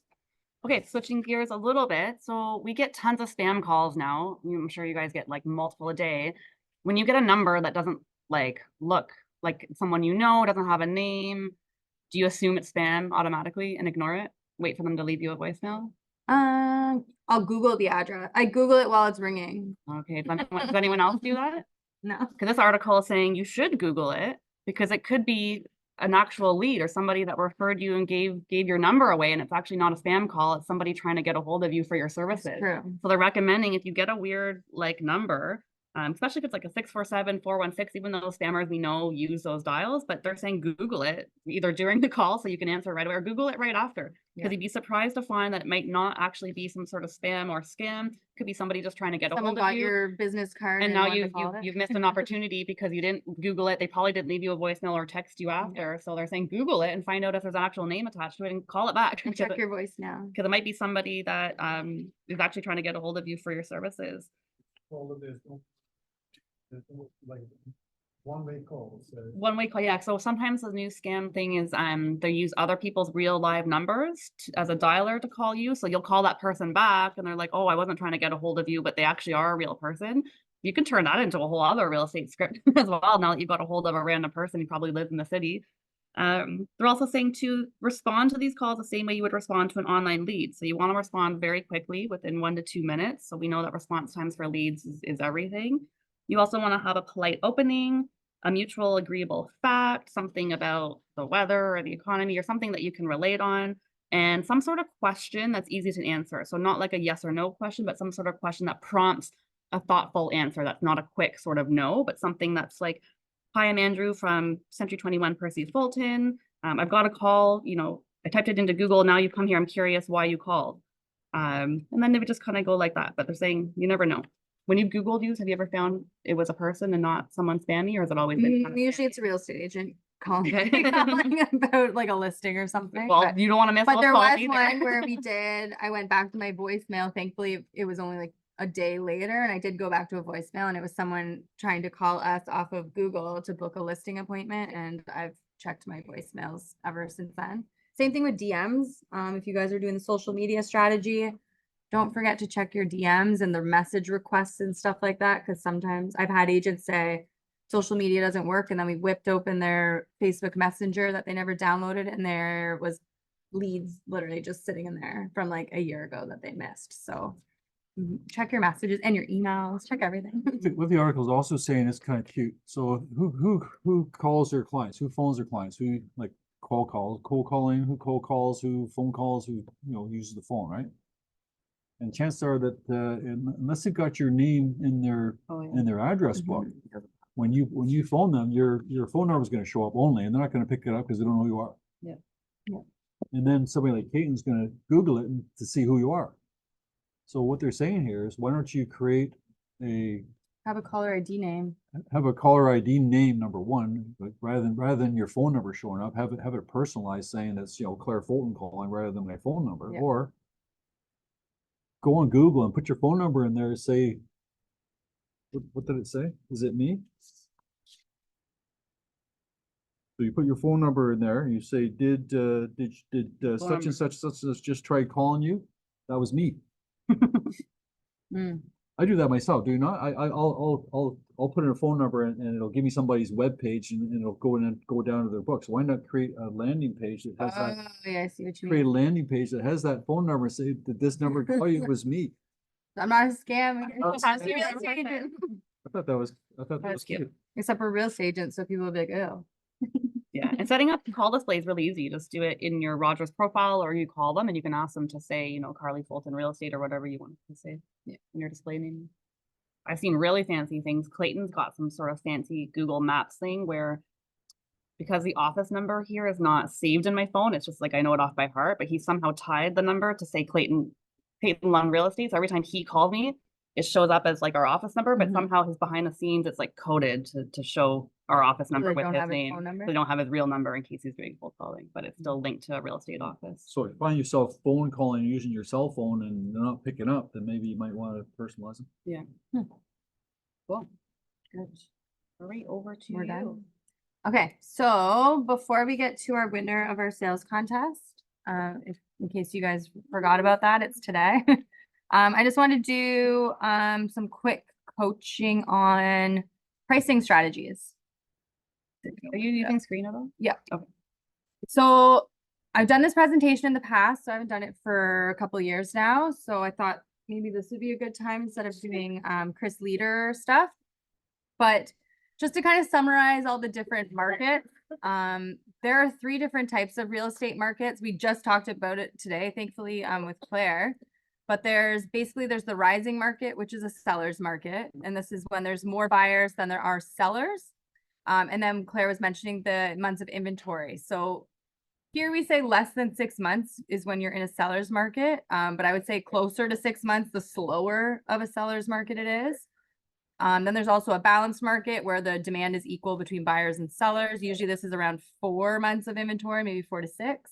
Okay, switching gears a little bit. So we get tons of spam calls now. I'm sure you guys get like multiple a day. When you get a number that doesn't like look like someone you know, doesn't have a name, do you assume it's spam automatically and ignore it? Wait for them to leave you a voicemail? I'll Google the address. I Google it while it's ringing. Okay, does anyone else do that? No. Because this article is saying you should Google it because it could be an actual lead or somebody that referred you and gave your number away, and it's actually not a spam call. It's somebody trying to get a hold of you for your services. True. So they're recommending if you get a weird like number, especially if it's like a 647-416, even though spammers we know use those dials, but they're saying Google it either during the call so you can answer right away or Google it right after. Because Yeah. you'd be surprised to find that it might not actually be some sort of spam or scam. Could be somebody just trying to get a Someone hold of got you. your business card And now wanted to you've call it. you've missed an opportunity because you didn't Google it. They probably didn't leave you a voicemail or text you after. So they're saying Google it and find out if there's an actual name attached to it and call it back. And check your voice now. Because it might be somebody that is actually trying to get a hold of you for your services. All of this, like one-way calls. One-way call, yeah. So sometimes the new scam thing is they use other people's real live numbers as a dialer to call you. So you'll call that person back and they're like, oh, I wasn't trying to get a hold of you, but they actually are a real person. You can turn that into a whole other real estate script as well. Now that you've got a hold of a random person who probably lives in the city. They're also saying to respond to these calls the same way you would respond to an online lead. So you want to respond very quickly within 1 to 2 minutes. So we know that response times for leads is everything. You also want to have a polite opening, a mutual agreeable fact, something about the weather or the economy or something that you can relate on, and some sort of question that's easy to answer. So not like a yes or no question, but some sort of question that prompts a thoughtful answer. That's not a quick sort of no, but something that's like, hi, I'm Andrew from Century 21 Percy Fulton. I've got a call, I typed it into Google. Now you've come here. I'm curious why you called. And then they would just kind of go like that, but they're saying you never know. When you've Googled you, have you ever found it was a person and not someone spammy, or has it always been? Kind of Usually spammy? it's a real estate agent calling, Okay. calling about like a listing or something. Well, but you don't want to miss but those there calls was either. one where I went back to my voicemail. Thankfully, it was only like a day later, and I did go back to a voicemail, and it was someone trying to call us off of Google to book a listing appointment, and I've checked my voicemails ever since then. Same thing with DMs. If you guys are doing the social media strategy, don't forget to check your DMs and the message requests and stuff like that, because sometimes I've had agents say social media doesn't work, and then we whipped open their Facebook Messenger that they never downloaded, and there was leads literally just sitting in there from like a year ago that they missed. So check your messages and your emails, check everything. What the article is also saying is kind of cute. So who calls their clients? Who phones their clients? Who like cold calling? Who cold calls? Who phone calls? Who uses the phone, right? And chances are that unless they've got your name in their address book, when you phone them, your phone number is going to show up only, and they're not going to pick it up because they don't know who you are. Yeah. And then somebody like Katelyn's going to Google it to see who you are. So what they're saying here is, why don't you create Have a caller ID name. have a caller ID name, number one, but rather than your phone number showing up, have it personalized, saying that's Claire Fulton calling rather than my phone number. Yeah. Or go on Google and put your phone number in there and say, what did it say? Is it me? So you put your phone number in there and you say, did such and such just tried calling you? That was me. Mm. I do that myself, do you not? I'll I'll put in a phone number and it'll give me somebody's webpage and it'll go in and go down to their books. Why not create a landing page that has that, Oh, yeah, I see what you create a mean. landing page that has that phone number, say that this number call you was me. I'm not a scam. Not a I'm a scam. real estate agent. I thought that was That's cute. cute. Except for real estate agents, so people will be like, oh. Yeah, and setting up the call display is really easy. You just do it in your Rogers profile, or you call them and you can ask them to say, you know, Carly Fulton Real Estate or whatever you want to say. Yeah. In your display name. I've seen really fancy things. Clayton's got some sort of fancy Google Maps thing where, because the office number here is not saved in my phone, it's just like I know it off by heart, but he somehow tied the number to say Clayton Lund Real Estate. So every time he called me, it shows up as like our office number, but Mhm. somehow his behind the scenes, it's like coded to show our office number they with don't his have his name. phone number? They don't have his real number in case he's doing cold calling, but it's still linked to a real estate office. So if you find yourself phone calling using your cell phone and they're not picking up, then maybe you might want to personalize it. Cool. Good. All right, over to We're you. done. Okay, so before we get to our winner of our sales contest, if in case you guys forgot about that, it's today. I just want to do some quick coaching on pricing strategies. Are you using Screenable? So I've done this presentation in the past, so I haven't done it for a couple of years now. So I thought maybe this would be a good time instead of doing Chris Leader stuff. But just to kind of summarize all the different markets, there are 3 different types of real estate markets. We just talked about it today, thankfully, with Claire. But there's the rising market, which is a seller's market. And this is when there's more buyers than there are sellers. And then Claire was mentioning the months of inventory. So here we say less than 6 months is when you're in a seller's market. But I would say closer to 6 months, the slower of a seller's market it is. Then there's also a balanced market where the demand is equal between buyers and sellers. Usually this is around 4 months of inventory, maybe 4 to 6.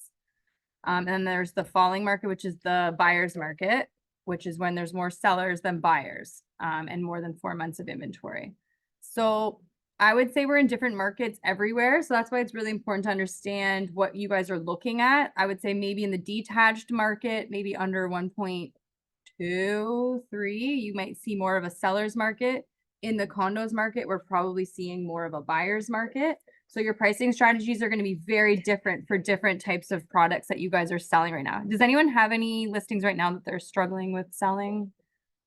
And then there's the falling market, which is the buyer's market, which is when there's more sellers than buyers, and more than 4 months of inventory. So I would say we're in different markets everywhere. So that's why it's really important to understand what you guys are looking at. I would say maybe in the detached market, maybe under 1.2, 3, you might see more of a seller's market. In the condos market, we're probably seeing more of a buyer's market. So your pricing strategies are going to be very different for different types of products that you guys are selling right now. Does anyone have any listings right now that they're struggling with selling?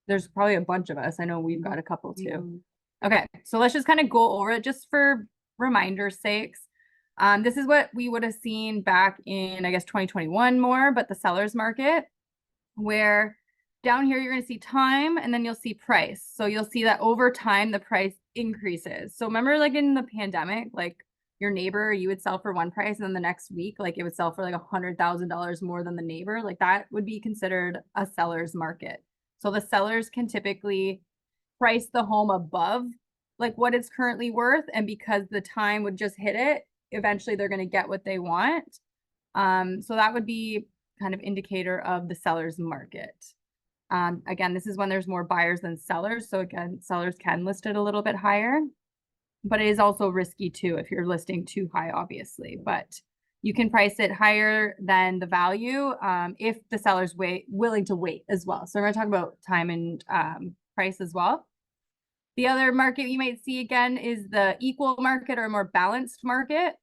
There's probably a bunch of us. I know we've got a couple too. Okay, so let's just kind of go over it just for reminder's sakes. This is what we would have seen back in, I guess, 2021 more, but the seller's market, where down here, you're going to see time and then you'll see price. So you'll see that over time, the price increases. So remember, like in the pandemic, like your neighbor, you would sell for one price and then the next week, like it would sell for like $100,000 more than the neighbor. Like that would be considered a seller's market. So the sellers can typically price the home above like what it's currently worth. And because the time would just hit it, eventually they're going to get what they want. So that would be kind of indicator of the seller's market. Again, this is when there's more buyers than sellers. So again, sellers can list it a little bit higher, but it is also risky too if you're listing too high, obviously. But you can price it higher than the value if the seller's willing to wait as well. So we're going to talk about time and price as well. The other market you might see again is the equal market or more balanced market.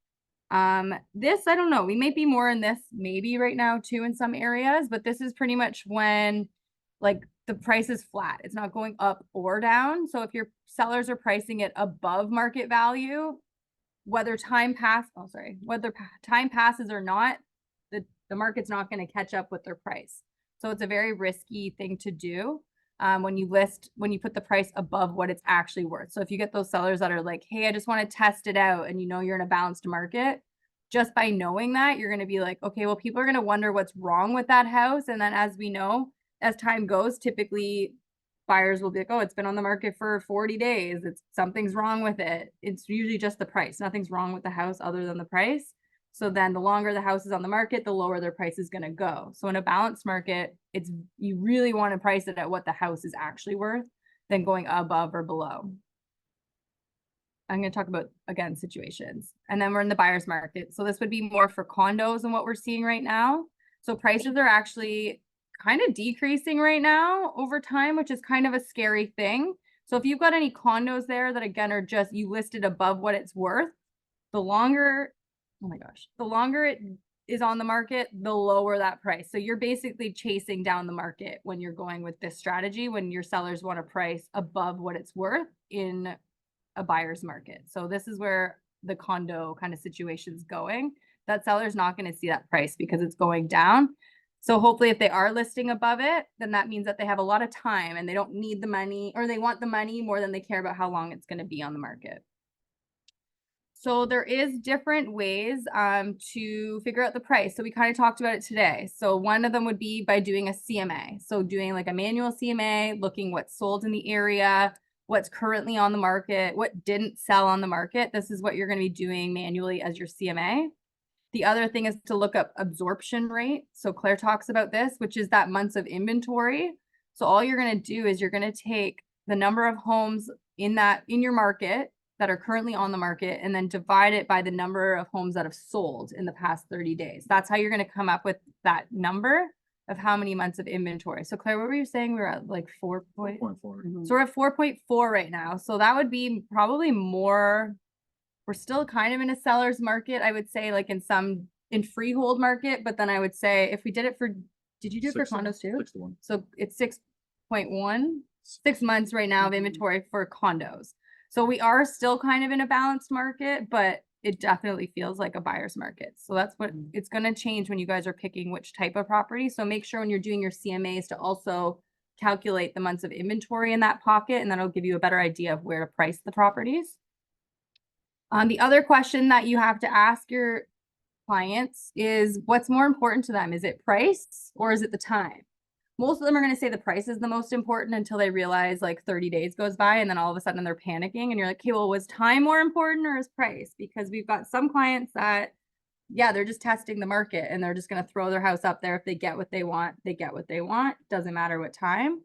This, I don't know, we might be more in this maybe right now too in some areas, but this is pretty much when like the price is flat. It's not going up or down. So if your sellers are pricing it above market value, whether time passes or not, the market's not going to catch up with their price. So it's a very risky thing to do when you put the price above what it's actually worth. So if you get those sellers that are like, hey, I just want to test it out, and you know you're in a balanced market, just by knowing that, you're going to be like, okay, well, people are going to wonder what's wrong with that house. And then as we know, as time goes, typically buyers will be like, oh, it's been on the market for 40 days. Something's wrong with it. It's usually just the price. Nothing's wrong with the house other than the price. So then the longer the house is on the market, the lower their price is going to go. So in a balanced market, you really want to price it at what the house is actually worth than going above or below. I'm going to talk about, again, situations. And then we're in the buyer's market. So this would be more for condos and what we're seeing right now. So prices are actually kind of decreasing right now over time, which is kind of a scary thing. So if you've got any condos there that again are just, you listed above what it's worth, the longer, oh my gosh, the longer it is on the market, the lower that price. So you're basically chasing down the market when you're going with this strategy, when your sellers want to price above what it's worth in a buyer's market. So this is where the condo kind of situation's going. That seller's not going to see that price because it's going down. So hopefully if they are listing above it, then that means that they have a lot of time and they don't need the money, or they want the money more than they care about how long it's going to be on the market. So there is different ways to figure out the price. So we kind of talked about it today. So one of them would be by doing a CMA. So doing like a manual CMA, looking what's sold in the area, what's currently on the market, what didn't sell on the market. This is what you're going to be doing manually as your CMA. The other thing is to look up absorption rate. So Claire talks about this, which is that months of inventory. So all you're going to do is you're going to take the number of homes in your market that are currently on the market and then divide it by the number of homes that have sold in the past 30 days. That's how you're going to come up with that number of how many months of inventory. So Claire, what were you saying? We were at like 4 point. 4.4. So we're at 4.4 right now. So that would be probably more. We're still kind of in a seller's market, I would say, like in freehold market. But then I would say if we did it for, did you do it for condos too? 6 to 1. So it's 6.1, 6 months right now of inventory for condos. So we are still kind of in a balanced market, but it definitely feels like a buyer's market. So that's what it's going to change when you guys are picking which type of property. So make sure when you're doing your CMAs to also calculate the months of inventory in that pocket, and that'll give you a better idea of where to price the properties. The other question that you have to ask your clients is what's more important to them? Is it price or is it the time? Most of them are going to say the price is the most important until they realize like 30 days goes by and then all of a sudden they're panicking and you're like, okay, well, was time more important or is price? Because we've got some clients that, yeah, they're just testing the market and they're just going to throw their house up there. If they get what they want, they get what they want. Doesn't matter what time.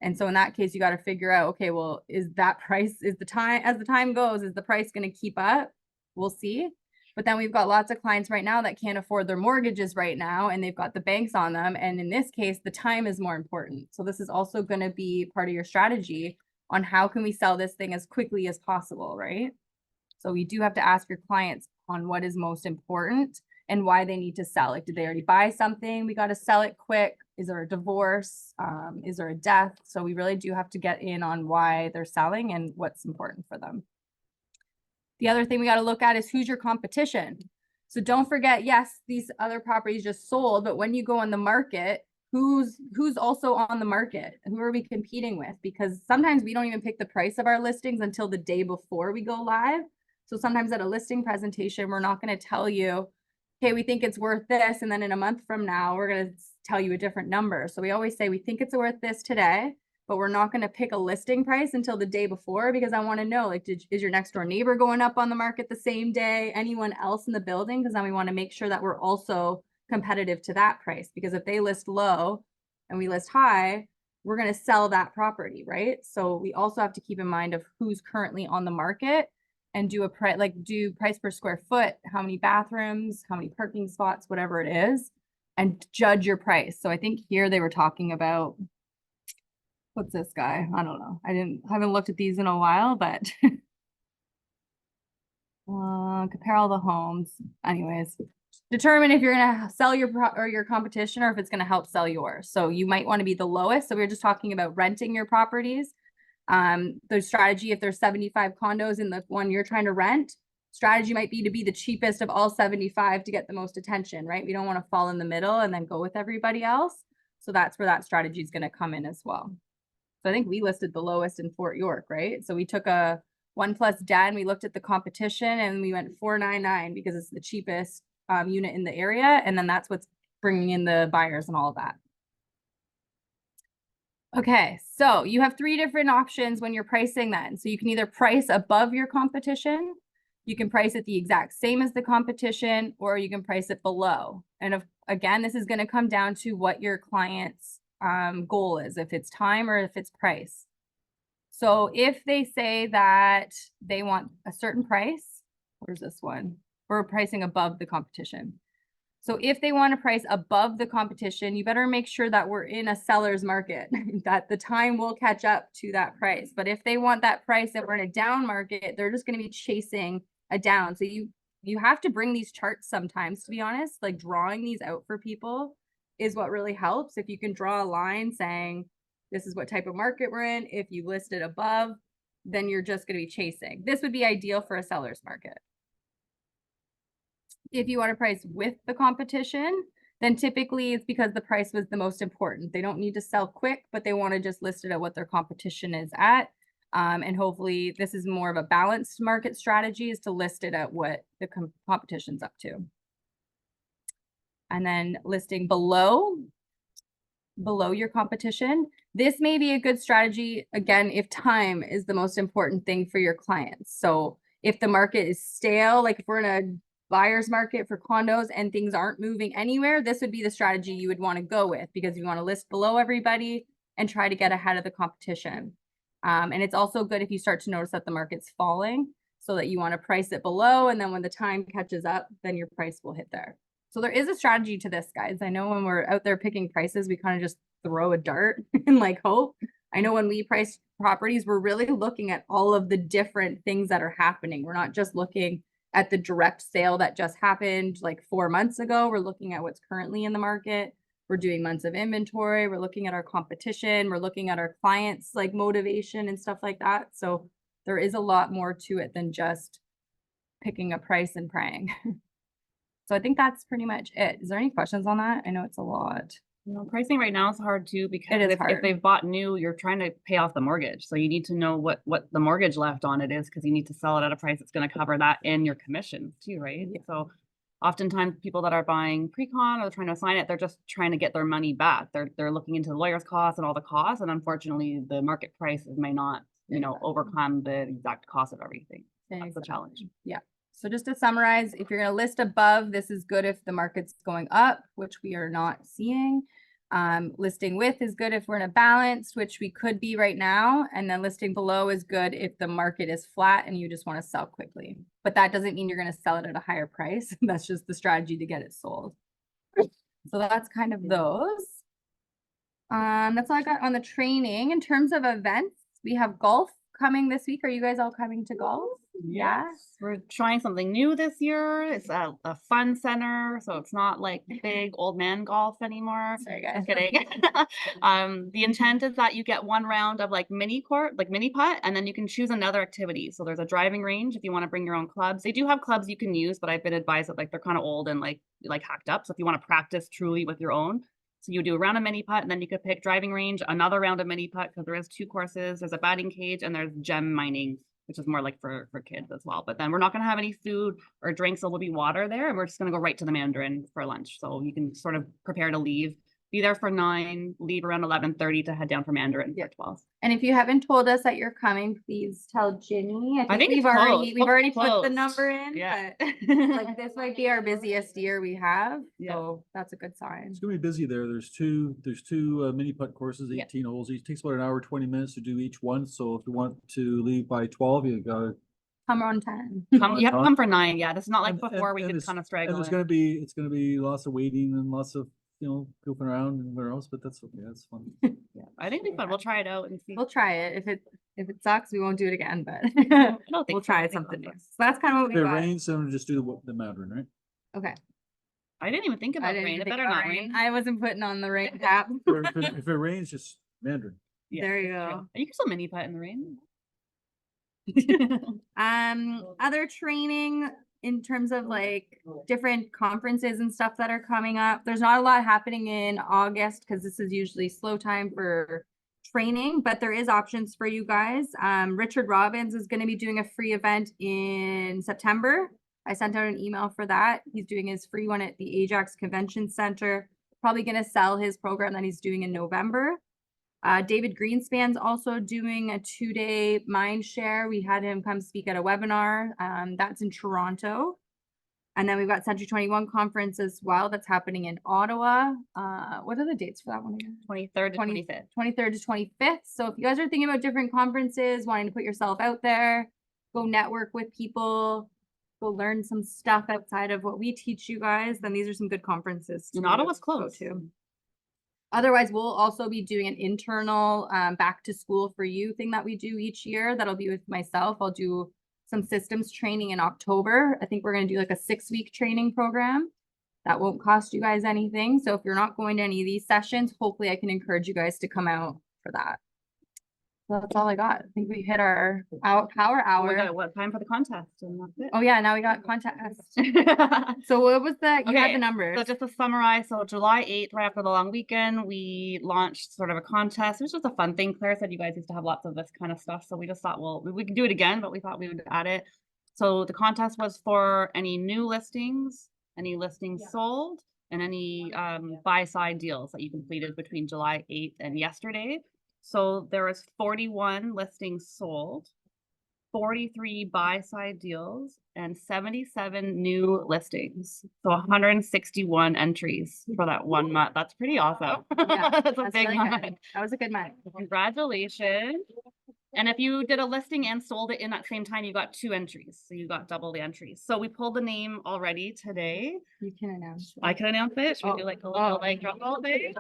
And so in that case, you got to figure out, okay, well, is that price, is the time, as the time goes, is the price going to keep up? We'll see. But then we've got lots of clients right now that can't afford their mortgages right now, and they've got the banks on them. And in this case, the time is more important. So this is also going to be part of your strategy on how can we sell this thing as quickly as possible, right? So we do have to ask your clients on what is most important and why they need to sell. Like, did they already buy something? We got to sell it quick. Is there a divorce? Is there a death? So we really do have to get in on why they're selling and what's important for them. The other thing we got to look at is who's your competition. So don't forget, yes, these other properties just sold, but when you go on the market, who's also on the market? Who are we competing with? Because sometimes we don't even pick the price of our listings until the day before we go live. So sometimes at a listing presentation, we're not going to tell you, okay, we think it's worth this. And then in a month from now, we're going to tell you a different number. So we always say we think it's worth this today, but we're not going to pick a listing price until the day before, because I want to know, like, is your next door neighbor going up on the market the same day? Anyone else in the building? Because then we want to make sure that we're also competitive to that price, because if they list low and we list high, we're going to sell that property, right? So we also have to keep in mind of who's currently on the market and do price per square foot, how many bathrooms, how many parking spots, whatever it is, and judge your price. So I think here they were talking about, what's this guy? I don't know. Haven't looked at these in a while, but compare all the homes. Anyways, determine if you're going to sell your competition or if it's going to help sell yours. So you might want to be the lowest. So we were just talking about renting your properties. The strategy, if there's 75 condos in the one you're trying to rent, strategy might be to be the cheapest of all 75 to get the most attention, right? We don't want to fall in the middle and then go with everybody else. So that's where that strategy is going to come in as well. So I think we listed the lowest in Fort York, right? So we took a 1+ den, we looked at the competition and we went 499 because it's the cheapest unit in the area. And then that's what's bringing in the buyers and all of that. Okay, so you have 3 different options when you're pricing then. So you can either price above your competition, you can price it the exact same as the competition, or you can price it below. And again, this is going to come down to what your client's goal is, if it's time or if it's price. So if they say that they want a certain price, where's this one? We're pricing above the competition. So if they want to price above the competition, you better make sure that we're in a seller's market, that the time will catch up to that price. But if they want that price that we're in a down market, they're just going to be chasing a down. So you have to bring these charts sometimes, to be honest, like drawing these out for people is what really helps. If you can draw a line saying, this is what type of market we're in. If you list it above, then you're just going to be chasing. This would be ideal for a seller's market. If you want to price with the competition, then typically it's because the price was the most important. They don't need to sell quick, but they want to just list it at what their competition is at. And hopefully this is more of a balanced market strategy, is to list it at what the competition's up to. And then listing below your competition. This may be a good strategy, again, if time is the most important thing for your clients. So if the market is stale, like if we're in a buyer's market for condos and things aren't moving anywhere, this would be the strategy you would want to go with, because you want to list below everybody and try to get ahead of the competition. And it's also good if you start to notice that the market's falling, so that you want to price it below, and then when the time catches up, then your price will hit there. So there is a strategy to this, guys. I know when we're out there picking prices, we kind of just throw a dart and like hope. I know when we price properties, we're really looking at all of the different things that are happening. We're not just looking at the direct sale that just happened like 4 months ago. We're looking at what's currently in the market. We're doing months of inventory. We're looking at our competition. We're looking at our clients' like motivation and stuff like that. So there is a lot more to it than just picking a price and praying. So I think that's pretty much it. Is there any questions on that? I know it's a lot. You know, pricing right now is hard too, because It is if hard. they've bought new, you're trying to pay off the mortgage. So you need to know what the mortgage left on it is, because you need to sell it at a price that's going to cover that and your commissions too, right? Yeah. So oftentimes people that are buying pre-con or trying to assign it, they're just trying to get their money back. They're looking into the lawyer's costs and all the costs, and unfortunately the market prices may not, you know, overcome the exact cost of everything. That's the challenge. Yeah. So just to summarize, if you're going to list above, this is good if the market's going up, which we are not seeing. Listing with is good if we're in a balance, which we could be right now. And then listing below is good if the market is flat and you just want to sell quickly. But that doesn't mean you're going to sell it at a higher price. That's just the strategy to get it sold. So that's kind of those. That's all I got on the training. In terms of events, we have golf coming this week. Are you guys all coming to golf? Yes, we're trying something new this year. It's a fun center, so it's not like big old man golf anymore. Sorry, guys. Just kidding. The intent is that you get one round of like mini court, like mini putt, and then you can choose another activity. So there's a driving range if you want to bring your own clubs. They do have clubs you can use, but I've been advised that like they're kind of old and like hacked up. So if you want to practice truly with your own, so you do a round of mini putt, and then you could pick driving range, another round of mini putt, because there is 2 courses. There's a batting cage and there's gem mining, which is more like for kids as well. But then we're not going to have any food or drinks. So there'll be water there, and we're just going to go right to the Mandarin for lunch. So you can sort of prepare to leave, be there for 9, leave around 11:30 to head down for Mandarin for 12. And if you haven't told us that you're coming, please tell Ginny. I think it's we've already closed. put the Closed. number in. Yeah. But like this might be our busiest year we have. Yeah. So that's a good sign. It's gonna be busy there. There's two mini putt courses, Yeah. 18 holes. It takes about an hour, 20 minutes to do each one. So if you want to leave by 12, you gotta. Come on 10. You have to come for 9. Yeah, this is not like And- before we and could it's- kind of And straggle there's in. it's gonna be lots of waiting and lots of, goofing around and where else, but that's okay. That's fun. Yeah, I think it'll be fun. We'll try it out and see. We'll try it. If it sucks, we won't do it again, but I don't think we'll so. try I think something new. it'll be So that's kind of what If we it got. rains, then we'll just do the Mandarin, right? Okay. I didn't even think I about didn't rain. even It think better about not rain. I wasn't putting on the rain cap. Or if it rains, just Mandarin. Yeah, There you that's go. true. You can still mini putt in the rain. Other training in terms of like different conferences and stuff that are coming up. There's not a lot happening in August because this is usually slow time for training, but there is options for you guys. Richard Robbins is going to be doing a free event in September. I sent out an email for that. He's doing his free one at the Ajax Convention Center. Probably going to sell his program that he's doing in November. David Greenspan's also doing a 2-day mind share. We had him come speak at a webinar. That's in Toronto. And then we've got Century 21 conference as well. That's happening in Ottawa. What are the dates for that one again? 23rd to 25th. 23rd to 25th. So if you guys are thinking about different conferences, wanting to put yourself out there, go network with people, go learn some stuff outside of what we teach you guys, then these are some good conferences. And to Ottawa's go close. to. Otherwise, we'll also be doing an internal back to school for you thing that we do each year. That'll be with myself. I'll do some systems training in October. I think we're gonna do like a 6-week training program. That won't cost you guys anything. So if you're not going to any of these sessions, hopefully I can encourage you guys to come out for that. So that's all I got. I think we hit our power We hour. got what time for the contest and that's it. Oh yeah, now we got contest. So what was that? You had Okay, the numbers. So just to summarize, so July 8th, right after the long weekend, we launched sort of a contest. It was just a fun thing. Claire said you guys used to have lots of this kind of stuff. So we just thought, well, we can do it again, but we thought we would add it. So the contest was for any new listings, any listings sold, and any buy side deals that you completed between July 8th and yesterday. So there was 41 listings sold, 43 buy side deals, and 77 new listings. So 161 entries for that 1 month. That's pretty awesome. Yeah, That's a That's big really month. good. That was a good month. Congratulations. And if you did a listing and sold it in that same time, you got 2 entries. So you got double the entries. So we pulled the name already today. You can announce. I can announce it. Should we do Oh. like a little like drum roll thing?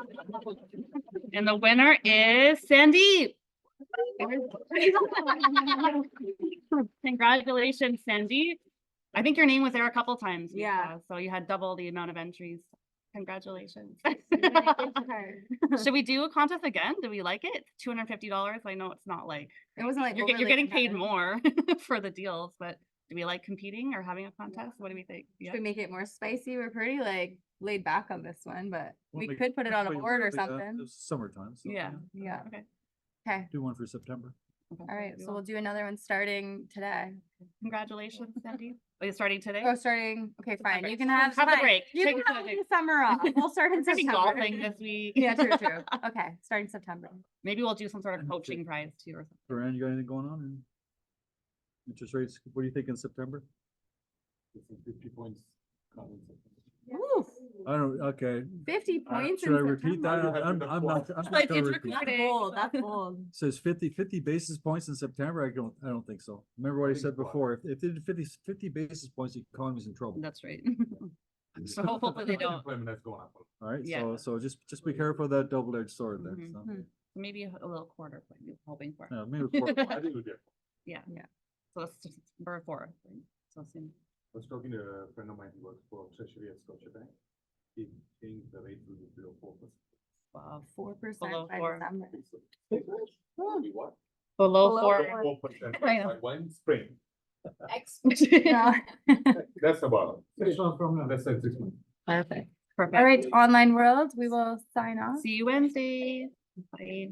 And the winner is Sandeep. Congratulations, Sandeep. I think your name was there a couple times. we Yeah. saw, So you had double the amount of entries. Congratulations. Should we do a contest again? Do we like it? $250. I know it's not like It wasn't like you're overly getting paid competitive. more for the deals, but do we like competing or having a contest? What do we think? Should we make it more spicy? We're pretty like laid back on this one, but We'll we make- could put it on a Wait, board or it's something. Summertime. So Yeah. Yeah. Okay. Okay. do one for September. Okay, All right. we So will. we'll do another one starting today. Congratulations, Sandy. Are you starting today? Oh, starting. Okay, fine. September. You can have Have the fine. break. You Take can it to have the the summer off. We'll start in We're gonna be September. golfing this week. Yeah, true, true. Okay, starting September. Maybe we'll do some sort of coaching prize too or something. Duran, you got anything going on? Interest rates, what do you think in September? 50 points. Woo, I don't, okay. 50 points in Should I repeat that? September. I'm not Like, gonna it's repeat. recorded. That's bold. That's bold. Says 50 basis points in September. I don't think so. Remember what I said before, if they did 50 basis points, the economy's in trouble. That's right. So hopefully they don't. Employment has gone up. All right, Yeah. so just be careful of that double-edged sword there. Mhm. So, Maybe a little quarter point you're hoping for. yeah, maybe a quarter. I think we'll get. Yeah. Yeah. So it's just September 4th. Right? So soon. I was talking to a friend of mine who works for Treasury at Scotiabank. He changed the rate to 0.4%. Wow. 4% Below by 4. December. What? Below Below 4. 4% I know. by one spring. Yeah. That's about. 6 months from now. That's like 6 months. Perfect. All right, online world, we will sign off. See you Wednesday. Bye.